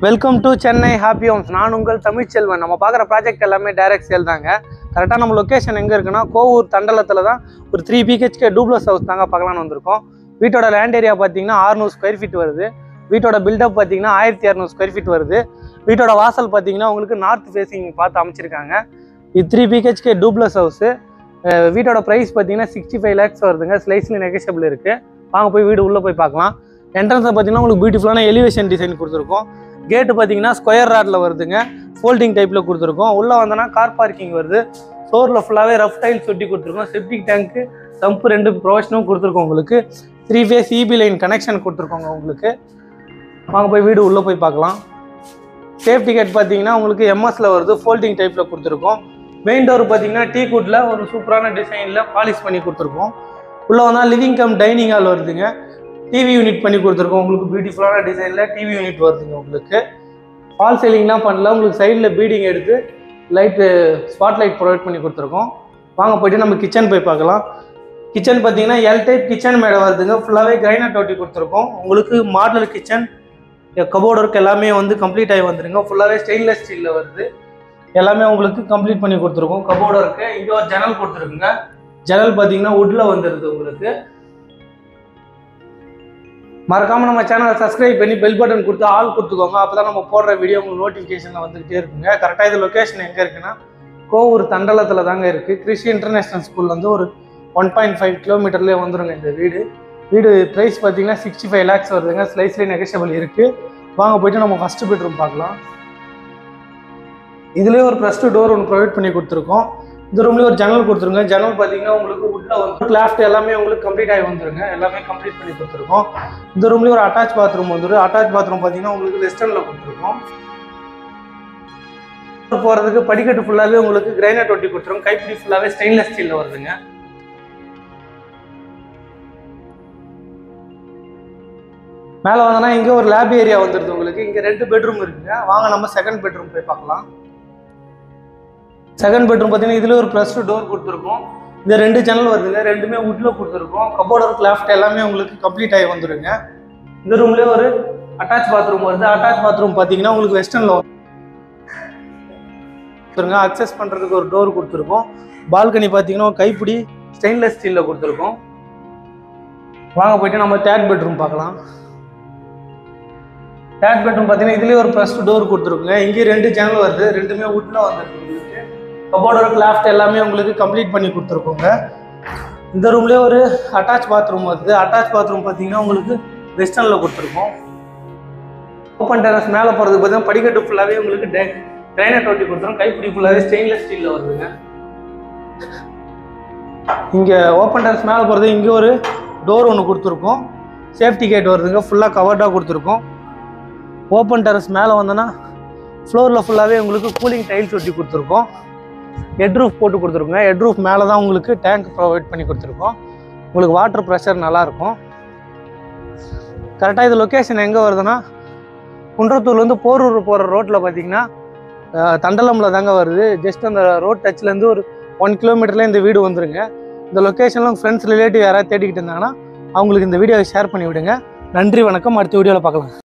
Welcome to Chennai happy homes. நான் உங்கள் தமிழ்ச்செல்வன். நம்ம பார்க்குற ப்ராஜெக்ட் எல்லாமே டைரக்ட் சேல் தாங்க. கரெக்டாக நம்ம லொக்கேஷன் எங்கே இருக்குன்னா கோவூர் தண்டலத்தில் தான் ஒரு 3 BHK டூப்ளஸ் ஹவுஸ் தாங்க பார்க்கலான்னு வந்திருக்கோம். வீட்டோட லேண்ட் ஏரியா பார்த்தீங்கன்னா 600 ஸ்கொயர் ஃபீட் வருது. வீட்டோட பில்டப் பார்த்தீங்கன்னா 1200 ஸ்கொயர் ஃபீட் வருது. வீட்டோட வாசல் பார்த்தீங்கன்னா உங்களுக்கு நார்த் ஃபேஸிங் பார்த்து அமைச்சிருக்காங்க. இது 3 BHK டூப்ளஸ் ஹவுஸு. வீட்டோட ப்ரைஸ் பார்த்தீங்கன்னா 65 lakhs வருதுங்க. ஸ்லைஸ்லி நெகோஷியபிள் இருக்குது. வாங்க போய் வீடு உள்ளே போய் பார்க்கலாம். என்ட்ரன்ஸை பார்த்தீங்கன்னா உங்களுக்கு பியூட்டிஃபுல்லான எலிவேஷன் டிசைன் கொடுத்துருக்கோம். கேட்டு பார்த்தீங்கன்னா ஸ்கொயர் ராடில் வருதுங்க. ஃபோல்டிங் டைப்பில் கொடுத்துருக்கோம். உள்ளே வந்தோன்னா கார் பார்க்கிங் வருது. ஃப்ளோரில் ஃபுல்லாகவே ரஃப் டைல்ஸ் ஒட்டி கொடுத்துருக்கோம். செப்டிக் டேங்க்கு சம்பு 2 ப்ரொவிஷனும் கொடுத்துருக்கோம். உங்களுக்கு 3 phase EB லைன் கனெக்ஷன் கொடுத்துருக்கோங்க. உங்களுக்கு வாங்க போய் வீடு உள்ளே போய் பார்க்கலாம். சேஃப்டி கேட் பார்த்தீங்கன்னா உங்களுக்கு எம்எஸ்ல வருது. ஃபோல்டிங் டைப்பில் கொடுத்துருக்கோம். மெயின் டோர் பார்த்தீங்கன்னா டீ குட்டில் ஒரு சூப்பரான டிசைனில் பாலிஷ் பண்ணி கொடுத்துருக்கோம். உள்ளே வந்தால் லிவிங் கம் டைனிங் ஹால் வருதுங்க. டிவி யூனிட் பண்ணி கொடுத்துருக்கோம். உங்களுக்கு பியூட்டிஃபுல்லான டிசைனில் டிவி யூனிட் வருதுங்க. உங்களுக்கு ஃபால் சீலிங்லாம் பண்ணல. உங்களுக்கு சைடில் பீடிங் எடுத்து லைட்டு ஸ்பாட் லைட் ப்ரொவைட் பண்ணி கொடுத்துருக்கோம். வாங்க போய்ட்டு நம்ம கிச்சன் போய் பார்க்கலாம். கிச்சன் பார்த்தீங்கன்னா எல் டைப் கிச்சன் மேடை வருதுங்க. ஃபுல்லாகவே கிரைனைட் ஒட்டி கொடுத்துருக்கோம். உங்களுக்கு மாடலர் கிச்சன் கபோர்டு ஒர்க் எல்லாமே வந்து கம்ப்ளீட் ஆகி வந்துருங்க. ஃபுல்லாகவே ஸ்டெயின்லெஸ் ஸ்டீலில் வருது. எல்லாமே உங்களுக்கு கம்ப்ளீட் பண்ணி கொடுத்துருக்கோம். கபோர்டு ஒர்க்கு இங்கே ஒரு ஜன்னல் கொடுத்துருக்குங்க. ஜன்னல் பார்த்தீங்கன்னா வுட்டில் வந்துடுது. உங்களுக்கு மறக்காமல் நம்ம சேனலை சப்ஸ்கிரைப் பண்ணி பெல் பட்டன் கொடுத்து ஆல் கொடுத்துக்கோங்க. அப்போ தான் நம்ம போடுற வீடியோ உங்களுக்கு நோட்டிஃபிகேஷனில் வந்துகிட்டே இருக்குங்க. கரெக்டாக இது லொக்கேஷன் எங்கே இருக்குன்னா கோவூர் தண்டலத்தில் தாங்க இருக்குது. கிறிஸ்டி இன்டர்நேஷ்னல் ஸ்கூல் வந்து ஒரு 1.5 கிலோமீட்டர்லேயே வந்துடுங்க இந்த வீடு ப்ரைஸ் பார்த்தீங்கன்னா 65 lakhs வருதுங்க. ஸ்லைஸ்லி நெகோஷியபிள் இருக்குது. வாங்க போய்ட்டு நம்ம ஃபஸ்ட்டு பெட்ரூம் பார்க்கலாம். இதுலேயே ஒரு +2 டோர் ஒன்று ப்ரொவைட் பண்ணி கொடுத்துருக்கோம். இந்த ரூம்லேயே ஒரு ஜன்னல் கொடுத்துருங்க. ஜன்னல் பார்த்தீங்கன்னா உங்களுக்கு உள்ள வந்து கிளாஃப்ட் எல்லாமே உங்களுக்கு கம்ப்ளீட் ஆகி வந்துருங்க. எல்லாமே கம்ப்ளீட் பண்ணி கொடுத்துருக்கோம். இந்த ரூம்லேயே ஒரு அட்டாச் பாத்ரூம் வந்துடும். அட்டாச் பாத்ரூம் பார்த்தீங்கன்னா உங்களுக்கு வெஸ்டர்னில் கொடுத்துருக்கோம். போகிறதுக்கு படிக்கட்டு ஃபுல்லாகவே உங்களுக்கு கிரைனைட் ஒட்டி கொடுத்துருக்கோம். கைப்பிடி ஃபுல்லாகவே ஸ்டெயின்லெஸ் ஸ்டீலில் வருதுங்க. மேலே வந்தோன்னா இங்கே ஒரு லேப் ஏரியா வந்துடுது. உங்களுக்கு இங்கே 2 பெட்ரூம் இருக்குங்க. வாங்க நம்ம செகண்ட் பெட்ரூம் போய் பார்க்கலாம். செகண்ட் பெட்ரூம் பார்த்தீங்கன்னா இதில் ஒரு +2 டோர் கொடுத்துருக்கோம். இந்த 2 ஜன்னல் வருதுங்க. ரெண்டுமே வுட்டில் கொடுத்துருக்கோம். கபோர்டு ஒர்க் லாஃப்ட் எல்லாமே உங்களுக்கு கம்ப்ளீட் ஆகி வந்துடுங்க. இந்த ரூம்லேயே ஒரு அட்டாச் பாத்ரூம் வருது. அட்டாச் பாத்ரூம் பார்த்தீங்கன்னா உங்களுக்கு வெஸ்டர்னில் வந்துருங்க. அக்சஸ் பண்ணுறதுக்கு ஒரு டோர் கொடுத்துருக்கோம். பால்கனி பார்த்தீங்கன்னா கைப்பிடி ஸ்டெயின்லெஸ் ஸ்டீலில் கொடுத்துருக்கோம். வாங்க போய்ட்டு நம்ம தேர்ட் பெட்ரூம் பார்க்கலாம். தேர்ட் பெட்ரூம் பார்த்தீங்கன்னா இதுலேயே ஒரு +2 டோர் கொடுத்துருக்குங்க. இங்கே 2 ஜன்னல் வருது. ரெண்டுமே வுட்டில் வந்துருக்கு. உங்களுக்கு கபோர்டு ஒர்க் லாஃப்ட் எல்லாமே உங்களுக்கு கம்ப்ளீட் பண்ணி கொடுத்துருக்கோங்க. இந்த ரூம்லேயே ஒரு அட்டாச் பாத்ரூம் வருது. அட்டாச் பாத்ரூம் பார்த்தீங்கன்னா உங்களுக்கு வெஸ்டர்னில் கொடுத்துருக்கோம். ஓப்பன் டெரஸ் மேலே போகிறதுக்கு பார்த்தீங்கன்னா படிக்கட்டு ஃபுல்லாகவே உங்களுக்கு கிரைனைட் ஒட்டி கொடுத்துரும். கைப்பிடி ஃபுல்லாகவே ஸ்டெயின்லெஸ் ஸ்டீலில் வருதுங்க. இங்கே ஓப்பன் டெரஸ் மேலே போகிறது இங்கே ஒரு டோர் ஒன்று கொடுத்துருக்கோம். சேஃப்டி கேட் வருதுங்க. ஃபுல்லாக கவர்டாக கொடுத்துருக்கோம். ஓப்பன் டெரஸ் மேலே வந்தோன்னா ஃப்ளோரில் ஃபுல்லாகவே உங்களுக்கு கூலிங் டைல்ஸ் ஒட்டி கொடுத்துருக்கோம். ஹெட் ரூஃப் போட்டு கொடுத்துருக்கோங்க. ஹெட் ரூஃப் மேலே தான் உங்களுக்கு டேங்க் ப்ரொவைட் பண்ணி கொடுத்துருக்கோம். உங்களுக்கு வாட்டர் ப்ரெஷர் நல்லாயிருக்கும். கரெக்டாக இது லொக்கேஷன் எங்கே வருதுன்னா குன்றத்தூர்லேருந்து போரூர் போகிற ரோட்டில் பார்த்தீங்கன்னா தண்டலமில் தாங்க வருது. ஜஸ்ட் அந்த ரோட் டச்லேருந்து ஒரு 1 கிலோமீட்டரில் இந்த வீடு வந்துருங்க. இந்த லொக்கேஷனில் ஃப்ரெண்ட்ஸ் ரிலேட்டிவ் யாராவது தேடிக்கிட்டு இருந்தாங்கன்னா அவங்களுக்கு இந்த வீடியோவை ஷேர் பண்ணி விடுங்க. நன்றி, வணக்கம். அடுத்த வீடியோவில் பார்க்கலாம்.